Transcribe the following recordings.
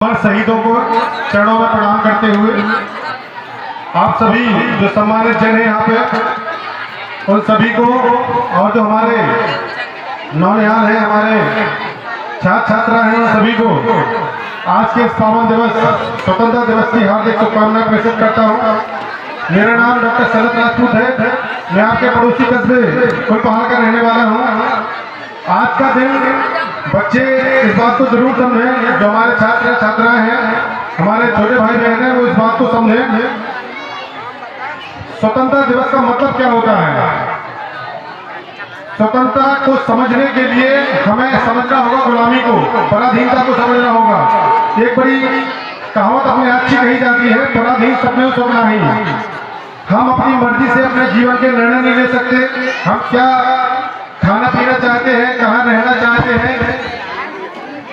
और शहीदों को चरणों में प्रणाम करते हुए आप सभी जो सम्मानित जन हैं यहाँ पे उन सभी को और जो हमारे नौनिहाल हैं, हमारे छात्र छात्रा हैं, उन सभी को आज के इस पावन दिवस स्वतंत्रता दिवस की हार्दिक शुभकामनाएं प्रेषित करता हूँ। मेरा नाम डॉक्टर शरद राजपूत है। मैं आपके पड़ोसी कस्बे फुलपहाड़ का रहने वाला हूँ। आज का दिन बच्चे इस बात को जरूर समझें, जो हमारे छात्र छात्राएं हैं, हमारे छोटे भाई बहन हैं, वो इस बात को समझें स्वतंत्रता दिवस का मतलब क्या होता है। स्वतंत्रता को समझने के लिए हमें समझना होगा गुलामी को, पराधीनता को समझना होगा। एक बड़ी कहावत अपने अच्छी कही जाती है, पराधीन सपने स्वप्न ही। हम अपनी मर्जी से अपने जीवन के निर्णय नहीं ले सकते। हम क्या खाना पीना चाहते हैं, कहाँ रहना चाहते हैं,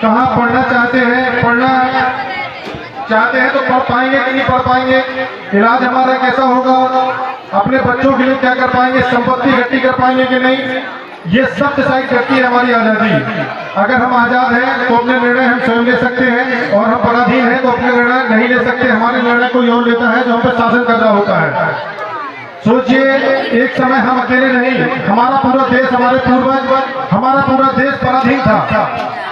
कहाँ पढ़ना चाहते हैं, पढ़ना चाहते हैं तो पढ़ पाएंगे कि नहीं पढ़ पाएंगे, इलाज हमारा कैसा होगा, अपने बच्चों के लिए क्या कर पाएंगे, संपत्ति इकट्ठी कर पाएंगे कि नहीं, ये सब डिसाइड करती है हमारी आज़ादी। अगर हम आज़ाद हैं तो अपने निर्णय हम स्वयं ले सकते हैं, और हम पराधीन हैं तो अपने निर्णय नहीं ले सकते। हमारे निर्णय कोई और लेता है जो हम पर शासन कर रहा होता है। सोचिए, एक समय हम अकेले नहीं, हमारा पूरा देश, हमारे पूर्वज, हमारा पूरा देश पराधीन था,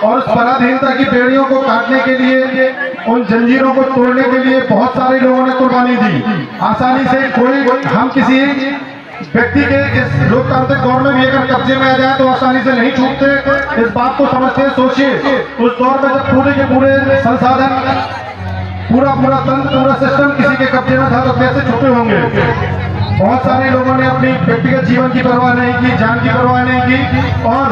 और उस पराधीनता की बेड़ियों को काटने के लिए, उन जंजीरों को तोड़ने के लिए बहुत सारे लोगों ने कुर्बानी दी। आसानी से कोई हम किसी व्यक्ति के इस लोकतांत्रिक दौर में भी अगर कब्जे में आ जाए तो आसानी से नहीं छूटते। इस बात को समझते। सोचिए, उस दौर में जब पूरे के पूरे संसाधन, पूरा तंत्र, पूरा सिस्टम किसी के कब्जे में था तो कैसे छूटे होंगे। बहुत सारे लोगों ने अपनी व्यक्तिगत जीवन की परवाह नहीं की, जान की परवाह नहीं की, और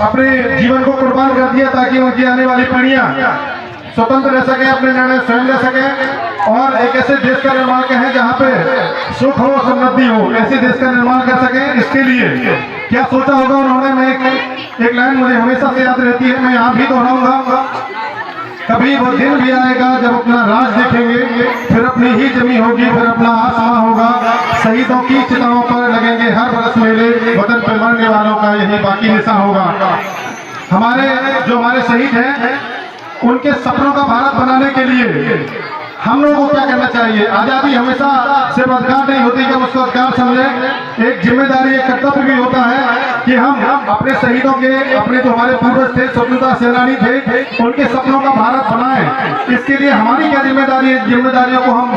अपने जीवन को कुर्बान कर दिया ताकि उनकी आने वाली पीढ़ियां स्वतंत्र रह सके, अपने निर्णय स्वयं ले सके, और एक ऐसे देश का निर्माण करें जहाँ पे सुख हो, समृद्धि हो, ऐसे देश का निर्माण कर सके। इसके लिए क्या सोचा होगा उन्होंने। मैं एक लाइन मुझे हमेशा से याद रहती है, मैं यहाँ भी दोहराऊंगा। कभी वो दिन भी आएगा जब अपना राज देखेंगे, फिर अपनी ही जमी होगी, फिर अपना आसमां होगा। शहीदों की चिताओं पर लगेंगे हर बरस मेले, वतन पर मरने वालों का यही बाकी हिस्सा होगा। हमारे शहीद हैं, उनके सपनों का भारत बनाने के लिए हम लोगों को क्या करना चाहिए। आज़ादी हमेशा सिर्फ अधिकार नहीं होती कि हम उसको अधिकार समझें। एक जिम्मेदारी, एक कर्तव्य भी होता है कि हम अपने शहीदों के, अपने जो हमारे पूर्वज थे, स्वतंत्रता सेनानी थे, उनके सपनों का भारत बनाएं। इसके लिए हमारी क्या जिम्मेदारी है। जिम्मेदारियों को हम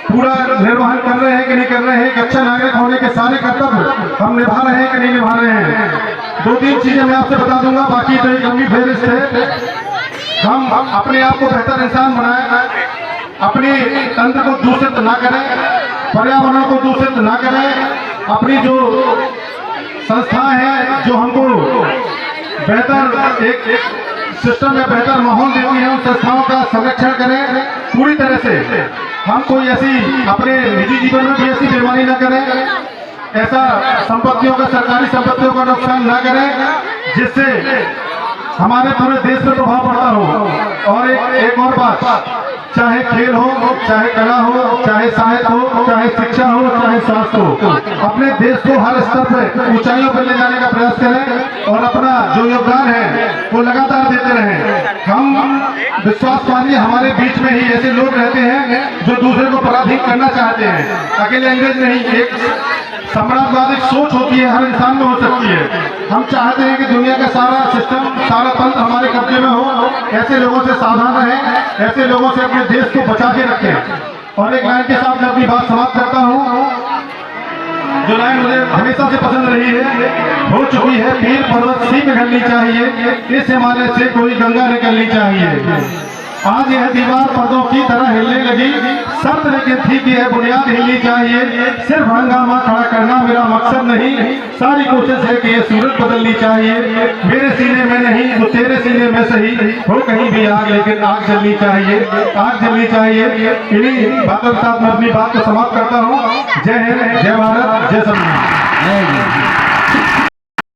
पूरा निर्वहन कर रहे हैं कि नहीं कर रहे हैं। एक अच्छा नागरिक होने के सारे कर्तव्य हम निभा रहे हैं कि नहीं निभा रहे हैं। 2-3 चीजें मैं आपसे बता दूंगा, बाकी तो एक लंबी फेहरिस्त है। हम अपने आप को बेहतर इंसान बनाएं, अपने तंत्र को दूषित ना करें, पर्यावरण को दूषित ना करें, अपनी जो संस्थाएं हैं जो हमको बेहतर एक सिस्टम में बेहतर माहौल देती है, उन संस्थाओं का संरक्षण करें पूरी तरह से। हम कोई ऐसी अपने निजी जीवन में भी ऐसी बेईमानी न करें, ऐसा संपत्तियों का, सरकारी संपत्तियों का नुकसान न करें जिससे हमारे पूरे देश पर प्रभाव पड़ता हो। और एक और बात, चाहे खेल हो, चाहे कला हो, चाहे साहित्य हो, चाहे शिक्षा हो, चाहे स्वास्थ्य हो, अपने देश को हर स्तर पर ऊंचाइयों पर ले जाने का प्रयास करें, और अपना जो योगदान है वो लगातार देते रहें। हम विश्वास मानिए, हमारे बीच में ही ऐसे लोग रहते हैं जो दूसरे को पराधीन करना चाहते हैं। अकेले अंग्रेज नहीं, एक साम्राज्यवादी सोच होती है, हर इंसान में हो सकती है। हम चाहते हैं कि दुनिया का सारा सिस्टम, सारा तंत्र हमारे कब्जे में हो। ऐसे लोगों से सावधान रहें, ऐसे लोगों से अपने देश को बचा के रखें। और एक लाइन के साथ मैं अपनी बात समाप्त करता हूँ, जो लाइन मुझे हमेशा से पसंद रही है। हो चुकी है पीर पर्वत सी पिघलनी चाहिए, इस हिमालय से कोई गंगा निकलनी चाहिए। आज यह दीवार पर्दों की तरह हिलने लगी, शर्त लेकिन थी कि यह बुनियाद हिलनी चाहिए। सिर्फ हंगामा खड़ा करना मेरा मकसद नहीं, सारी कोशिश है कि यह सूरत बदलनी चाहिए। मेरे सीने में नहीं तो तेरे सीने में सही हो कहीं भी आग, लेकिन आग जलनी चाहिए, आग जलनी चाहिए। इन्हीं बातों के साथ मैं अपनी बात को समाप्त करता हूँ। जय हिंद, जय भारत, जय संविधान।